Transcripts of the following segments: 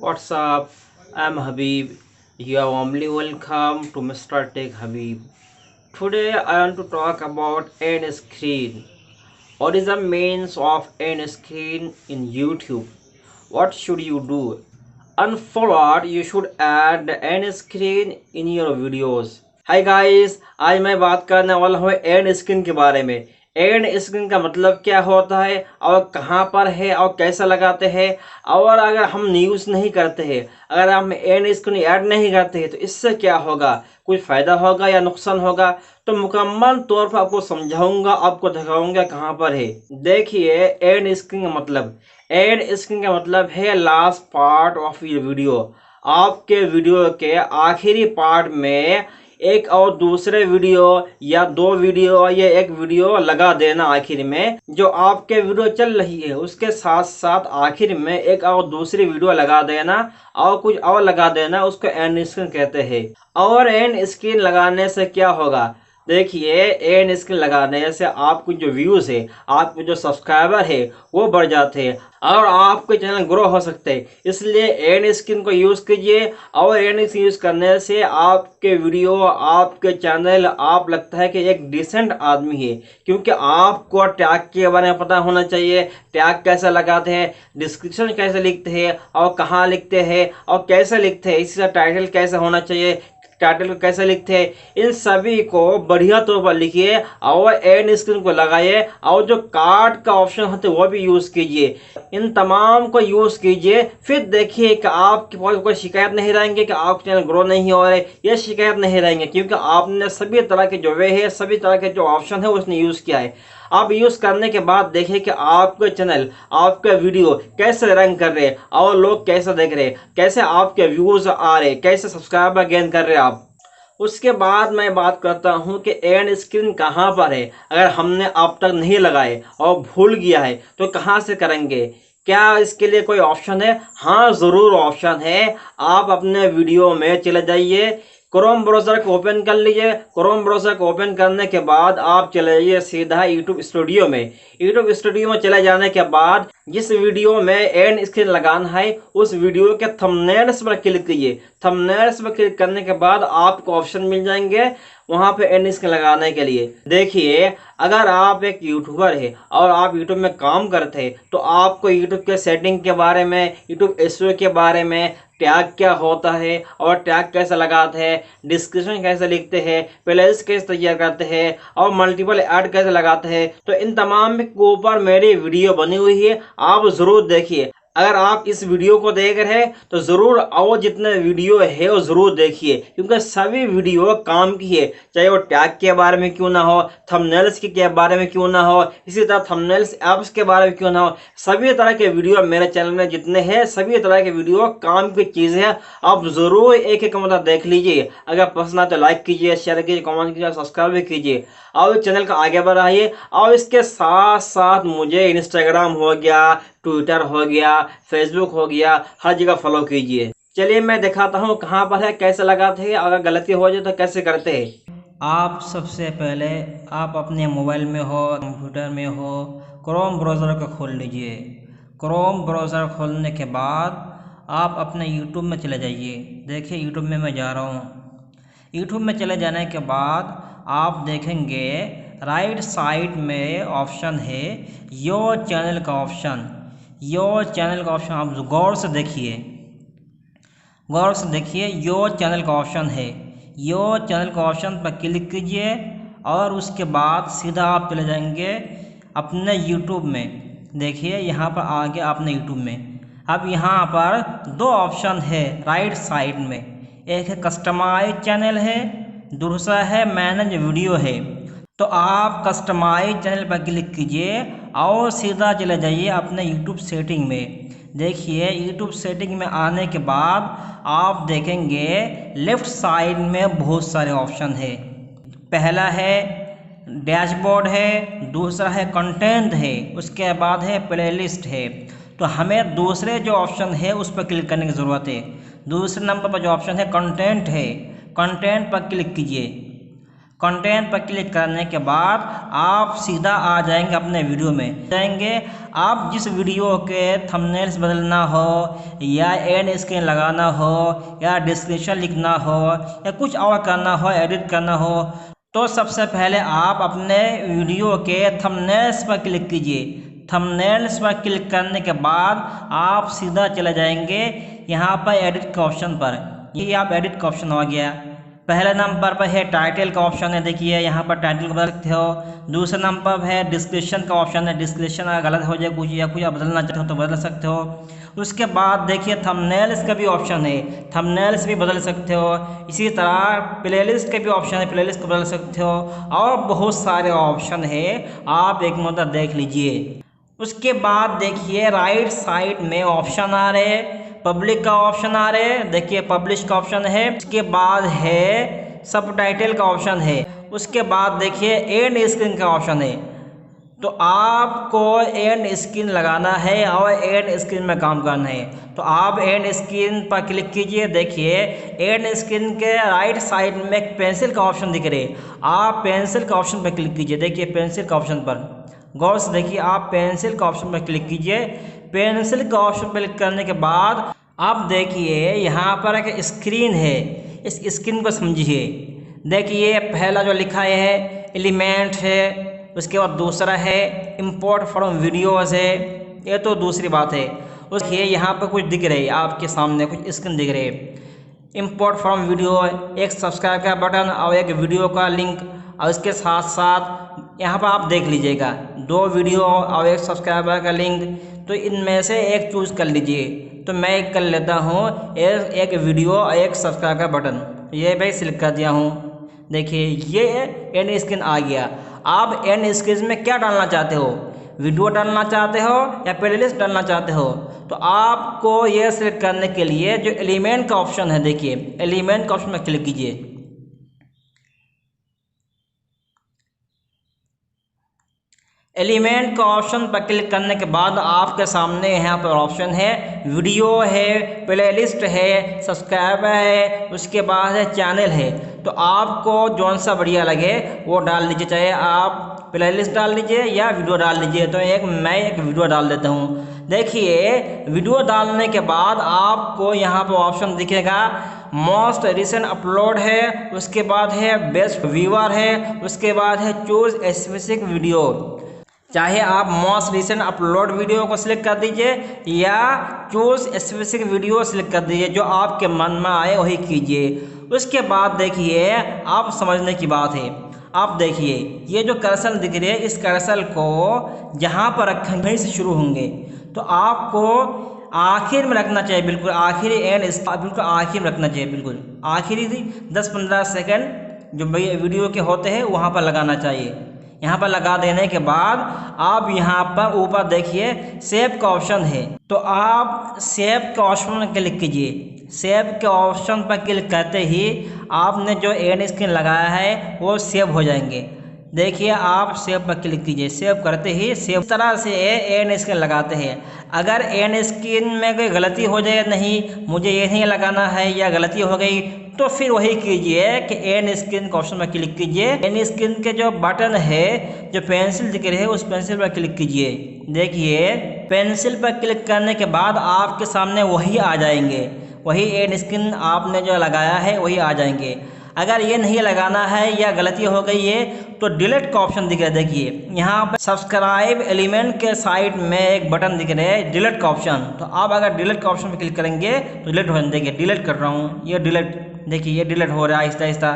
What's up? I'm Habib. You are warmly welcome to Mr. Tech Habib. Today I want to talk about end screen. What is the means of end screen in YouTube? What should you do? And forward, you should add the end screen in your videos. Hi guys, आज मैं बात करने वाला हूँ and screen के बारे में। And screen का मतलब क्या होता है और कहाँ पर है और कैसे लगाते हैं। और अगर हम न्यूज़ नहीं करते हैं, अगर हम एंड स्क्रीन ऐड नहीं करते हैं तो इससे क्या होगा, कुछ फ़ायदा होगा या नुकसान होगा। तो मुकम्मल तौर पर आपको समझाऊंगा, आपको दिखाऊंगा कहाँ पर है। देखिए, एंड स्क्रीन का मतलब, एंड स्क्रीन का मतलब है last part of your video. आपके वीडियो के आखिरी पार्ट में एक और दूसरे वीडियो या दो वीडियो या एक वीडियो लगा देना। आखिर में जो आपके वीडियो चल रही है उसके साथ साथ आखिर में एक और दूसरी वीडियो लगा देना और कुछ और लगा देना, उसको एंड स्क्रीन कहते हैं। और एंड स्क्रीन लगाने से क्या होगा, देखिए, एंड स्क्रीन लगाने से आपको जो व्यूज है, आपके जो सब्सक्राइबर है वो बढ़ जाते हैं और आपके चैनल ग्रो हो सकते हैं। इसलिए एंड स्क्रीन को यूज़ कीजिए। और एंड स्क्रीन यूज़ करने से आपके वीडियो, आपके चैनल, आप लगता है कि एक डिसेंट आदमी है, क्योंकि आपको टैग के बारे में पता होना चाहिए। टैग कैसे लगाते हैं, डिस्क्रिप्शन कैसे लिखते हैं और कहाँ लिखते हैं और कैसे लिखते हैं, इसी तरह टाइटल कैसे होना चाहिए, टाइटल को कैसे लिखते हैं, इन सभी को बढ़िया तौर पर लिखिए और एंड स्क्रीन को लगाइए। और जो कार्ड का ऑप्शन होता है वो भी यूज़ कीजिए। इन तमाम को यूज़ कीजिए, फिर देखिए कि आपके पास कोई शिकायत नहीं रहेंगे कि आपके चैनल ग्रो नहीं हो रहे, ये शिकायत नहीं रहेंगे, क्योंकि आपने सभी तरह के जो वे है, सभी तरह के जो ऑप्शन है उसने यूज़ किया है। आप यूज़ करने के बाद देखिए कि आपके चैनल, आपका वीडियो कैसे रैंक कर रहे हैं और लोग कैसे देख रहे हैं, कैसे आपके व्यूज़ आ रहे, कैसे सब्सक्राइबर गेन कर रहे हैं आप। उसके बाद मैं बात करता हूं कि एंड स्क्रीन कहां पर है। अगर हमने अब तक नहीं लगाए और भूल गया है तो कहां से करेंगे, क्या इसके लिए कोई ऑप्शन है? हाँ, ज़रूर ऑप्शन है। आप अपने वीडियो में चले जाइए, क्रोम ब्राउज़र को ओपन कर लीजिए। क्रोम ब्राउज़र को ओपन करने के बाद आप चले जाइए सीधा यूट्यूब स्टूडियो में। यूट्यूब स्टूडियो में चले जाने के बाद जिस वीडियो में एंड स्क्रीन लगाना है उस वीडियो के थंबनेल्स पर क्लिक कीजिए। थंबनेल्स पर क्लिक करने के बाद आपको ऑप्शन मिल जाएंगे वहां पे एंड स्क्रीन लगाने के लिए। देखिए, अगर आप एक यूट्यूबर है और आप यूट्यूब में काम करते हैं तो आपको यूट्यूब के सेटिंग के बारे में, यूट्यूब एसईओ के बारे में, टैग क्या होता है और टैग कैसे लगाते हैं, डिस्क्रिप्शन कैसे लिखते हैं, प्लेलिस्ट कैसे तैयार करते हैं और मल्टीपल ऐड कैसे लगाते हैं, तो इन तमाम के ऊपर मेरी वीडियो बनी हुई है, आप ज़रूर देखिए। अगर आप इस वीडियो को देख रहे हैं तो ज़रूर और जितने वीडियो है वो ज़रूर देखिए, क्योंकि सभी वीडियो काम की है। चाहे वो टैग के बारे में क्यों ना हो, थंबनेल्स के बारे में क्यों ना हो, इसी तरह थंबनेल्स ऐप्स के बारे में क्यों ना हो, सभी तरह के वीडियो मेरे चैनल में जितने हैं, सभी तरह के वीडियो काम की चीज़ें हैं। आप ज़रूर एक एक मतलब देख लीजिए। अगर पसंद आए तो लाइक कीजिए, शेयर कीजिए, कमेंट कीजिए, सब्सक्राइब भी कीजिए और चैनल को आगे बढ़ाइए। और इसके साथ साथ मुझे इंस्टाग्राम हो गया, ट्विटर हो गया, फेसबुक हो गया, हर जगह फॉलो कीजिए। चलिए मैं दिखाता हूँ कहाँ पर है, कैसे लगाते हैं, अगर गलती हो जाए तो कैसे करते हैं। आप सबसे पहले आप अपने मोबाइल में हो, कंप्यूटर में हो, क्रोम ब्राउज़र को खोल लीजिए। क्रोम ब्राउज़र खोलने के बाद आप अपने यूट्यूब में चले जाइए। देखिए, यूट्यूब में मैं जा रहा हूँ। यूट्यूब में चले जाने के बाद आप देखेंगे राइट साइड में ऑप्शन है योर चैनल का ऑप्शन। योर चैनल का ऑप्शन आप गौर से देखिए, गौर से देखिए, योर चैनल का ऑप्शन है। योर चैनल का ऑप्शन पर क्लिक कीजिए और उसके बाद सीधा आप चले जाएंगे अपने यूट्यूब में। देखिए, यहाँ पर आ गया अपने यूट्यूब में। अब यहाँ पर दो ऑप्शन है राइट साइड में, एक है कस्टमाइज चैनल है, दूसरा है मैनेज वीडियो है। तो आप कस्टमाइज चैनल पर क्लिक कीजिए और सीधा चले जाइए अपने यूट्यूब सेटिंग में। देखिए, यूट्यूब सेटिंग में आने के बाद आप देखेंगे लेफ़्ट साइड में बहुत सारे ऑप्शन है। पहला है डैशबोर्ड है, दूसरा है कंटेंट है, उसके बाद है प्लेलिस्ट है। तो हमें दूसरे जो ऑप्शन है उस पर क्लिक करने की ज़रूरत है। दूसरे नंबर पर जो ऑप्शन है कंटेंट है, कंटेंट पर क्लिक कीजिए। कंटेंट पर क्लिक करने के बाद आप सीधा आ जाएंगे अपने वीडियो में जाएंगे। आप जिस वीडियो के थंबनेल्स बदलना हो या एंड स्क्रीन लगाना हो या डिस्क्रिप्शन लिखना हो या कुछ और करना हो, एडिट करना हो, तो सबसे पहले आप अपने वीडियो के थंबनेल्स पर क्लिक कीजिए। थंबनेल्स पर क्लिक करने के बाद आप सीधा चले जाएंगे यहाँ पर एडिट का ऑप्शन पर। ये आप एडिट का ऑप्शन हो गया। पहले नंबर पर है टाइटल का ऑप्शन है, देखिए यहाँ पर टाइटल को बदल सकते हो। दूसरे नंबर पर है डिस्क्रिप्शन का ऑप्शन है, डिस्क्रिप्शन अगर गलत हो जाए कुछ या कुछ आप बदलना चाहते हो तो बदल सकते हो। उसके बाद देखिए थंबनेल्स का भी ऑप्शन है, थंबनेल्स भी बदल सकते हो। इसी तरह प्लेलिस्ट का भी ऑप्शन है, प्लेलिस्ट को बदल सकते हो और बहुत सारे ऑप्शन है, आप एक मौका देख लीजिए। उसके बाद देखिए राइट साइड में ऑप्शन आ रहे हैं, पब्लिक का ऑप्शन आ रहे हैं, देखिए पब्लिश का ऑप्शन है। उसके बाद है सबटाइटल का ऑप्शन है। उसके बाद देखिए एंड स्क्रीन का ऑप्शन है। तो आपको एंड स्क्रीन लगाना है और एंड स्क्रीन में काम करना है, तो आप एंड स्क्रीन पर क्लिक कीजिए। देखिए एंड स्क्रीन के राइट साइड में एक पेंसिल का ऑप्शन दिख रहे हैं, आप पेंसिल का ऑप्शन पर क्लिक कीजिए। देखिए पेंसिल का ऑप्शन पर गौर से देखिए, आप पेंसिल का ऑप्शन पर क्लिक कीजिए। पेंसिल का ऑप्शन पर क्लिक करने के बाद आप देखिए यहाँ पर एक स्क्रीन है, इस स्क्रीन को समझिए। देखिए पहला जो लिखा है एलिमेंट है, उसके बाद दूसरा है इंपोर्ट फ्रॉम वीडियोस है, ये तो दूसरी बात है। उसके यहाँ पर कुछ दिख रहे हैं आपके सामने, कुछ स्क्रीन दिख रहे हैं। इंपोर्ट फ्रॉम वीडियो, एक सब्सक्राइब का बटन और एक वीडियो का लिंक, और इसके साथ साथ यहाँ पर आप देख लीजिएगा 2 वीडियो और एक सब्सक्राइबर का लिंक, तो इनमें से एक चूज़ कर लीजिए। तो मैं एक कर लेता हूँ, एक वीडियो और एक सब्सक्राइब का बटन, ये मैं सिलेक्ट कर दिया हूँ। देखिए ये एंड स्क्रीन आ गया। आप एंड स्क्रीन में क्या डालना चाहते हो, वीडियो डालना चाहते हो या प्लेलिस्ट डालना चाहते हो, तो आपको ये सिलेक्ट करने के लिए जो एलिमेंट का ऑप्शन है, देखिए एलिमेंट का ऑप्शन में क्लिक कीजिए। एलिमेंट का ऑप्शन पर क्लिक करने के बाद आपके सामने यहाँ पर ऑप्शन है वीडियो है, प्लेलिस्ट है, सब्सक्राइबर है, उसके बाद है चैनल है। तो आपको जौन सा बढ़िया लगे वो डाल लीजिए, चाहे आप प्लेलिस्ट डाल लीजिए या वीडियो डाल लीजिए। तो मैं एक वीडियो डाल देता हूँ। देखिए वीडियो डालने के बाद आपको यहाँ पर ऑप्शन दिखेगा मोस्ट रिसेंट अपलोड है, उसके बाद है बेस्ट व्यूअर है, उसके बाद है चूज स्पेसिफिक वीडियो। चाहे आप मोस्ट रिसेंट अपलोड वीडियो को सिलेक्ट कर दीजिए या चूज स्पेसिफिक वीडियो सिलेक्ट कर दीजिए, जो आपके मन में आए वही कीजिए। उसके बाद देखिए आप समझने की बात है, आप देखिए ये जो कर्सर दिख रहे हैं, इस कर्सर को जहाँ पर रखेंगे वहीं से शुरू होंगे, तो आपको आखिर में रखना चाहिए, बिल्कुल आखिरी एंड बिल्कुल आखिर में रखना चाहिए, बिल्कुल आखिरी 10-15 सेकंड जो वीडियो के होते हैं वहाँ पर लगाना चाहिए। यहाँ पर लगा देने के बाद आप यहाँ पर ऊपर देखिए सेव का ऑप्शन है, तो आप सेव के ऑप्शन में क्लिक कीजिए। सेव के ऑप्शन पर क्लिक करते ही आपने जो एंड स्क्रीन लगाया है वो सेव हो जाएंगे। देखिए आप सेव पर क्लिक कीजिए, सेव करते ही सेव तरह से एंड स्क्रीन लगाते हैं। अगर एंड स्क्रीन में कोई गलती हो जाए, नहीं मुझे ये नहीं लगाना है या गलती हो गई, तो फिर वही कीजिए कि एंड स्क्रीन के ऑप्शन में क्लिक कीजिए। एंड स्क्रीन के जो बटन है, जो पेंसिल दिख रही है, उस पेंसिल पर क्लिक कीजिए। देखिए पेंसिल पर क्लिक करने के बाद आपके सामने वही आ जाएंगे, वही एंड स्क्रीन आपने जो लगाया है वही आ जाएंगे। अगर ये नहीं लगाना है या गलती हो गई है तो डिलीट का ऑप्शन दिख रहा है। देखिए यहाँ पर सब्सक्राइब एलिमेंट के साइड में एक बटन दिख रहा है डिलीट का ऑप्शन, तो आप अगर डिलीट का ऑप्शन पर क्लिक करेंगे तो डिलीट हो जाएंगे। देखिए डिलीट कर रहा हूँ, ये डिलीट, देखिए ये डिलीट हो रहा है आहिस्ता आहिस्ता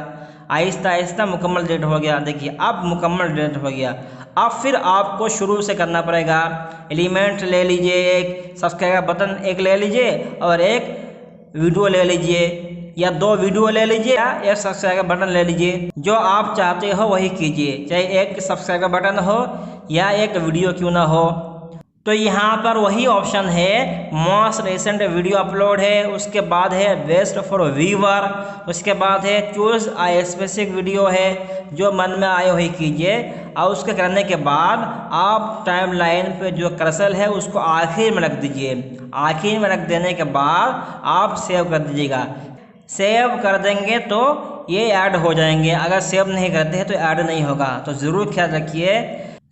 आहिस्ता आहिस्ता मुकम्मल डिलीट हो गया। देखिए अब मुकम्मल डिलीट हो गया। अब फिर आपको शुरू से करना पड़ेगा। एलिमेंट ले लीजिए, एक सब्सक्राइब बटन एक ले लीजिए और एक वीडियो ले लीजिए, या 2 वीडियो ले लीजिए या एक सब्सक्राइब बटन ले लीजिए। जो आप चाहते हो वही कीजिए, चाहे एक सब्सक्राइब बटन हो या एक वीडियो क्यों ना हो। तो यहाँ पर वही ऑप्शन है, मोस्ट रिसेंट वीडियो अपलोड है, उसके बाद है बेस्ट फॉर व्यूअर, उसके बाद है चूज आ स्पेसिफिक वीडियो है, जो मन में आए वही कीजिए। और उसके करने के बाद आप टाइमलाइन पे जो कर्सर है उसको आखिर में रख दीजिए। आखिर में रख देने के बाद आप सेव कर दीजिएगा। सेव कर देंगे तो ये ऐड हो जाएंगे। अगर सेव नहीं करते हैं तो ऐड नहीं होगा। तो ज़रूर ख्याल रखिए,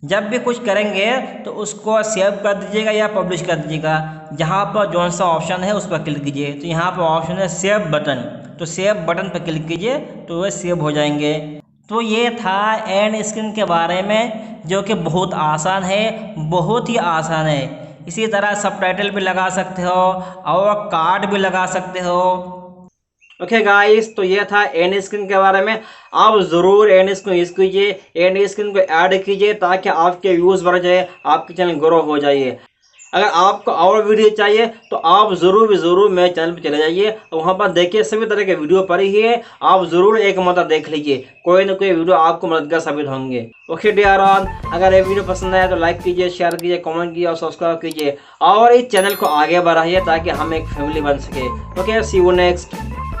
जब भी कुछ करेंगे तो उसको सेव कर दीजिएगा या पब्लिश कर दीजिएगा। जहाँ पर जौन सा ऑप्शन है उस पर क्लिक कीजिए। तो यहाँ पर ऑप्शन है सेव बटन, तो सेव बटन पर क्लिक कीजिए तो वह सेव हो जाएंगे। तो ये था एंड स्क्रीन के बारे में, जो कि बहुत आसान है, बहुत ही आसान है। इसी तरह सबटाइटल भी लगा सकते हो और कार्ड भी लगा सकते हो। ओके गाइस, तो ये था एंड स्क्रीन के बारे में। आप जरूर एंड स्क्रीन यूज कीजिए, एंड स्क्रीन को ऐड कीजिए ताकि आपके व्यूज बढ़ जाए, आपके चैनल ग्रो हो जाइए। अगर आपको और वीडियो चाहिए तो आप जरूर मेरे चैनल पर चले जाइए, वहाँ पर देखिए सभी तरह के वीडियो पड़ी है। आप जरूर एक मरतबा देख लीजिए, कोई ना कोई वीडियो आपको मददगार साबित होंगे। ओके डियर ऑल, अगर ये वीडियो पसंद आए तो लाइक कीजिए, शेयर कीजिए, कमेंट कीजिए और सब्सक्राइब कीजिए और इस चैनल को आगे बढ़ाइए ताकि हम एक फैमिली बन सके। Okay, see you next.